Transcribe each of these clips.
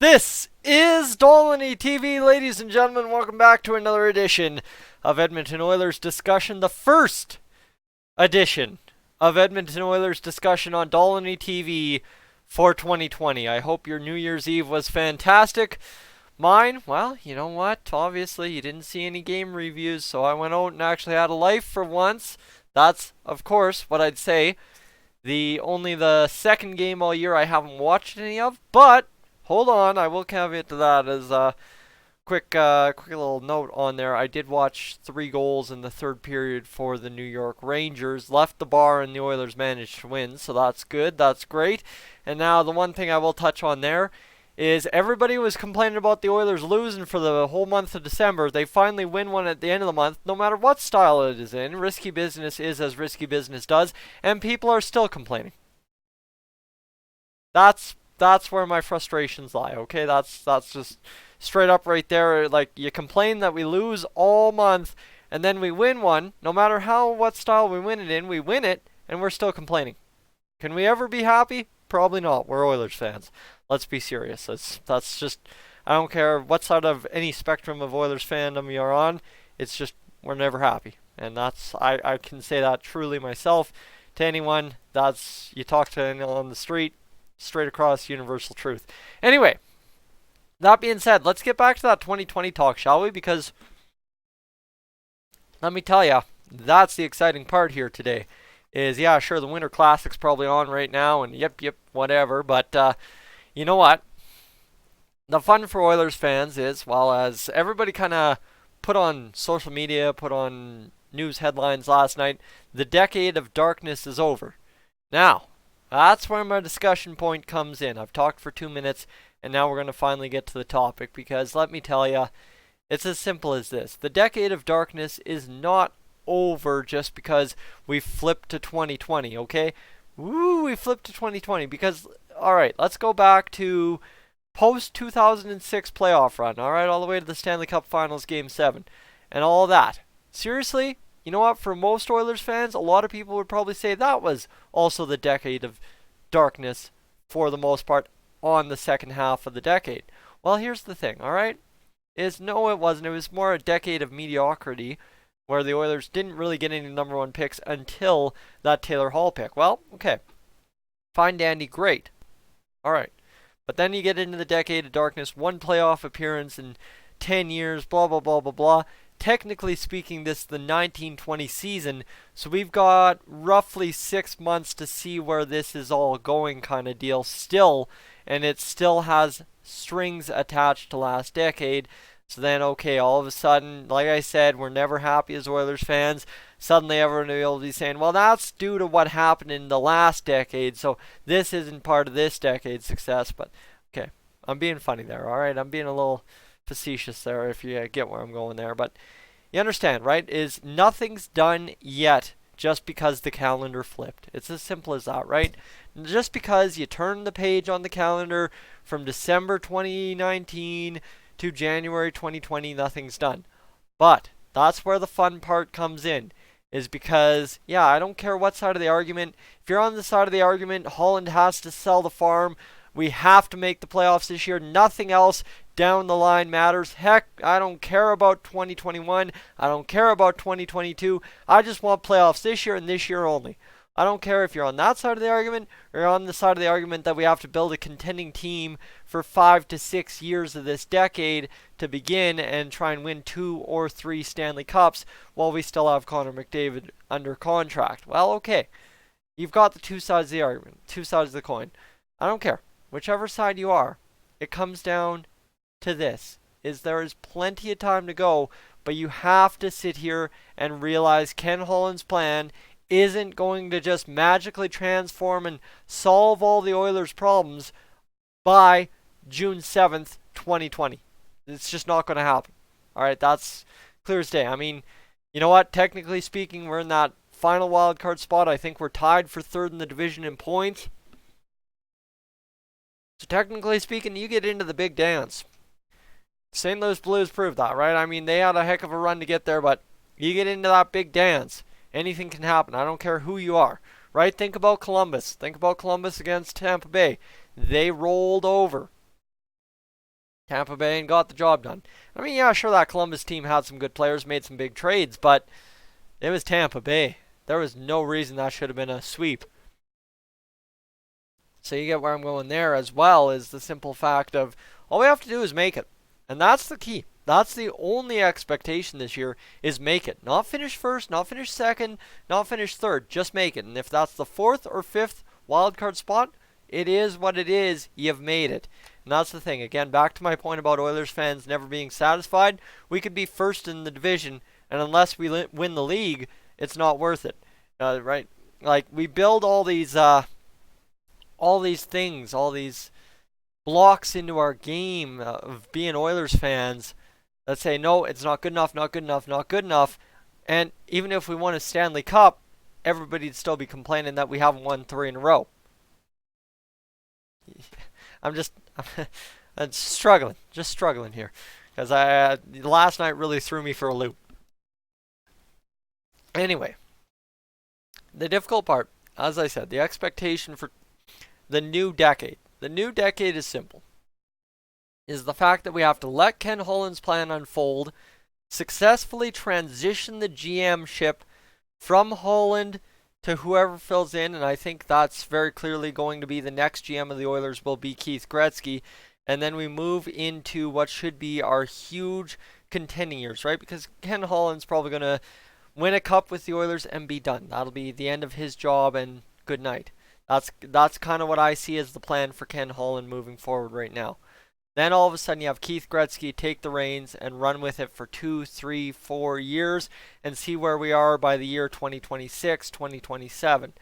This is Dolany TV, ladies and gentlemen. Welcome back to another edition of Edmonton Oilers Discussion, the first edition of Edmonton Oilers Discussion on Dolany TV for 2020. I hope your New Year's Eve was fantastic. Mine, well, you know what? Obviously, you didn't see any game reviews, so I went out and actually had a life for once. That's, of course, what I'd say. Only the second game all year I haven't watched any of, but hold on, I will caveat to that as a quick little note on there. I did watch 3 goals in the third period for the New York Rangers. Left the bar and the Oilers managed to win, so that's good, that's great. And now the one thing I will touch on there is everybody was complaining about the Oilers losing for the whole month of December. They finally win one at the end of the month, no matter what style it is in. Risky business is as risky business does, and people are still complaining. That's where my frustrations lie, okay? That's just straight up right there. Like, you complain that we lose all month, and then we win one. No matter what style we win it in, we win it, and we're still complaining. Can we ever be happy? Probably not. We're Oilers fans. Let's be serious. That's just, I don't care what side of any spectrum of Oilers fandom you're on. It's just, we're never happy. And I can say that truly myself to anyone. You talk to anyone on the street, straight across universal truth. Anyway, that being said, let's get back to that 2020 talk, shall we? Because let me tell you, that's the exciting part here today. Yeah, sure, the Winter Classic's probably on right now, and yep, whatever. But you know what? The fun for Oilers fans is, well, as everybody kind of put on social media, put on news headlines last night, the decade of darkness is over. Now, that's where my discussion point comes in. I've talked for 2 minutes, and now we're going to finally get to the topic, because let me tell you, it's as simple as this. The decade of darkness is not over just because we flipped to 2020, okay? Woo, we flipped to 2020 because, alright, let's go back to post-2006 playoff run, alright, all the way to the Stanley Cup Finals Game 7, and all that. Seriously? You know what, for most Oilers fans, a lot of people would probably say that was also the decade of darkness for the most part on the second half of the decade. Well, here's the thing, alright? No, it wasn't. It was more a decade of mediocrity where the Oilers didn't really get any number 1 picks until that Taylor Hall pick. Well, okay. Fine, dandy, great. Alright. But then you get into the decade of darkness, 1 playoff appearance in 10 years, blah, blah, blah, blah, blah. Technically speaking, this is the 1920 season, so we've got roughly 6 months to see where this is all going kind of deal still, and it still has strings attached to last decade. So then, okay, all of a sudden, like I said, we're never happy as Oilers fans. Suddenly everyone will be able to be saying, well, that's due to what happened in the last decade, so this isn't part of this decade's success. But, okay, I'm being funny there, alright? I'm being a little facetious there, if you get where I'm going there. But you understand, right? Nothing's done yet just because the calendar flipped. It's as simple as that, right? Just because you turn the page on the calendar from December 2019 to January 2020, nothing's done. But that's where the fun part comes in, is because, yeah, I don't care what side of the argument. If you're on the side of the argument, Holland has to sell the farm. We have to make the playoffs this year. Nothing else down the line matters. Heck, I don't care about 2021. I don't care about 2022. I just want playoffs this year and this year only. I don't care if you're on that side of the argument or you're on the side of the argument that we have to build a contending team for 5 to 6 years of this decade to begin and try and win 2 or 3 Stanley Cups while we still have Connor McDavid under contract. Well, okay. You've got the 2 sides of the argument, 2 sides of the coin. I don't care. Whichever side you are, it comes down to this, is there is plenty of time to go, but you have to sit here and realize Ken Holland's plan isn't going to just magically transform and solve all the Oilers' problems by June 7th, 2020. It's just not going to happen. Alright, that's clear as day. I mean, you know what? Technically speaking, we're in that final wildcard spot. I think we're tied for 3rd in the division in points. So technically speaking, you get into the big dance. St. Louis Blues proved that, right? I mean, they had a heck of a run to get there, but you get into that big dance. Anything can happen. I don't care who you are, right? Think about Columbus. Think about Columbus against Tampa Bay. They rolled over. Tampa Bay and got the job done. I mean, yeah, sure, that Columbus team had some good players, made some big trades, but it was Tampa Bay. There was no reason that should have been a sweep. So you get where I'm going there, as well as the simple fact of all we have to do is make it. And that's the key. That's the only expectation this year, is make it. Not finish first, not finish second, not finish third. Just make it. And if that's the fourth or fifth wildcard spot, it is what it is. You've made it. And that's the thing. Again, back to my point about Oilers fans never being satisfied. We could be first in the division, and unless we win the league, it's not worth it. Right? Like, we build all these things, all these blocks into our game of being Oilers fans that say, no, it's not good enough, not good enough, not good enough. And even if we won a Stanley Cup, everybody'd still be complaining that we haven't won 3 in a row. I'm struggling here. Because last night really threw me for a loop. Anyway, the difficult part, as I said, the expectation for the new decade. The new decade is simple. Is the fact that we have to let Ken Holland's plan unfold, successfully transition the GM ship from Holland to whoever fills in, and I think that's very clearly going to be the next GM of the Oilers will be Keith Gretzky, and then we move into what should be our huge contending years, right? Because Ken Holland's probably going to win a cup with the Oilers and be done. That'll be the end of his job, and good night. That's kind of what I see as the plan for Ken Holland moving forward right now. Then all of a sudden you have Keith Gretzky take the reins and run with it for 2, 3, 4 years and see where we are by the year 2026, 2027.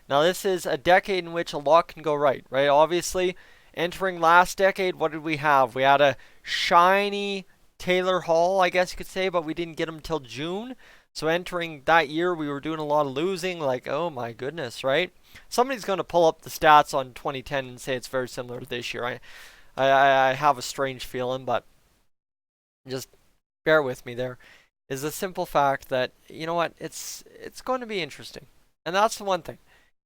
Now this is a decade in which a lot can go right? Obviously, entering last decade, what did we have? We had a shiny Taylor Hall, I guess you could say, but we didn't get him till June. So entering that year, we were doing a lot of losing, like, oh my goodness, right? Somebody's going to pull up the stats on 2010 and say it's very similar to this year. I have a strange feeling, but just bear with me there. Is the simple fact that, you know what, it's going to be interesting. And that's the one thing.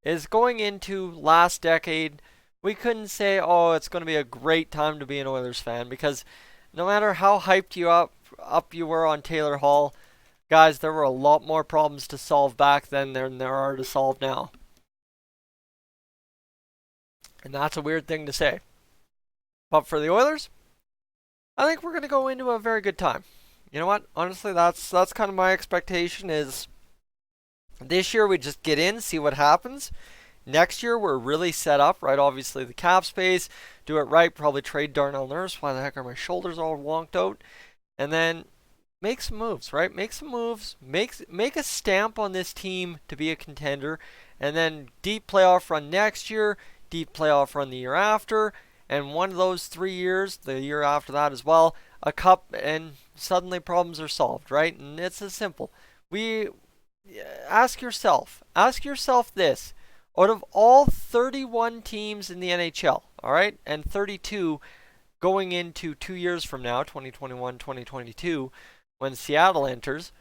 Is going into last decade, we couldn't say, oh, it's going to be a great time to be an Oilers fan, because no matter how hyped you up you were on Taylor Hall, guys, there were a lot more problems to solve back then than there are to solve now. And that's a weird thing to say. But for the Oilers, I think we're going to go into a very good time. You know what? Honestly, that's kind of my expectation is this year we just get in, see what happens. Next year we're really set up, right? Obviously the cap space, do it right, probably trade Darnell Nurse. Why the heck are my shoulders all wonked out? And then make some moves, right? Make some moves. Make a stamp on this team to be a contender. And then deep playoff run next year, deep playoff run the year after. And one of those 3 years, the year after that as well, a cup, and suddenly problems are solved, right? And it's as simple. Ask yourself this. Out of all 31 teams in the NHL, all right, and 32 going into 2 years from now, 2021, 2022, when Seattle enters,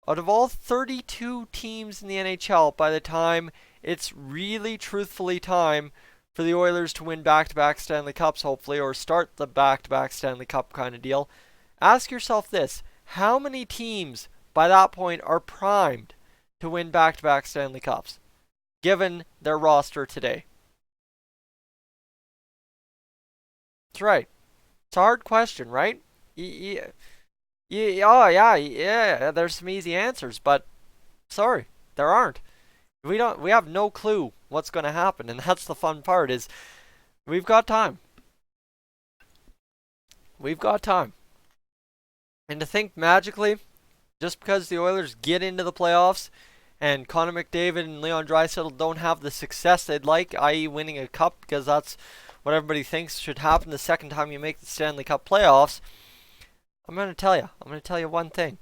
out of all 32 teams in the NHL, by the time it's really truthfully time for the Oilers to win back-to-back Stanley Cups, hopefully, or start the back-to-back Stanley Cup kind of deal, ask yourself this. How many teams by that point are primed to win back-to-back Stanley Cups, given their roster today? That's right. It's a hard question, right? Yeah, there's some easy answers, but sorry, there aren't. We have no clue what's going to happen, and that's the fun part is we've got time. We've got time. And to think magically, just because the Oilers get into the playoffs and Connor McDavid and Leon Draisaitl don't have the success they'd like, i.e. winning a cup, because that's what everybody thinks should happen the second time you make the Stanley Cup playoffs, I'm going to tell you one thing.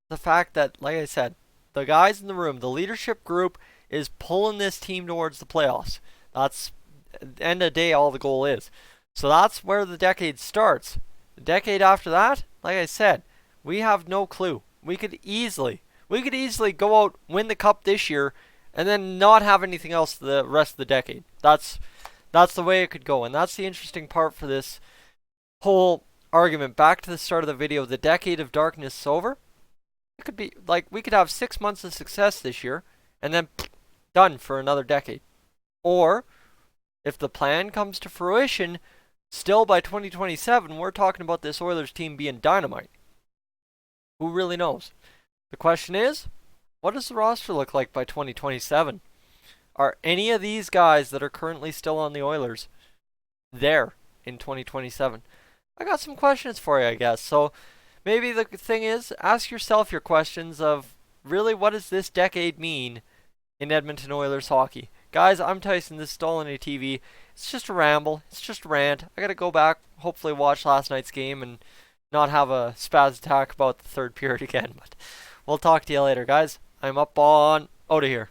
The fact that, like I said, the guys in the room, the leadership group, is pulling this team towards the playoffs. That's, at the end of the day, all the goal is. So that's where the decade starts. The decade after that, like I said, we have no clue. We could easily go out, win the cup this year, and then not have anything else the rest of the decade. That's the way it could go, and that's the interesting part for this whole argument back to the start of the video, the decade of darkness is over. It could be like we could have 6 months of success this year and then done for another decade. Or if the plan comes to fruition, still by 2027, we're talking about this Oilers team being dynamite. Who really knows? The question is, what does the roster look like by 2027? Are any of these guys that are currently still on the Oilers there in 2027? I got some questions for you, I guess. So maybe the thing is, ask yourself your questions of really what does this decade mean in Edmonton Oilers hockey? Guys, I'm Tyson. This is Stolen TV. It's just a ramble. It's just a rant. I gotta go back, hopefully watch last night's game and not have a spaz attack about the third period again. But we'll talk to you later, guys. I'm up on out of here.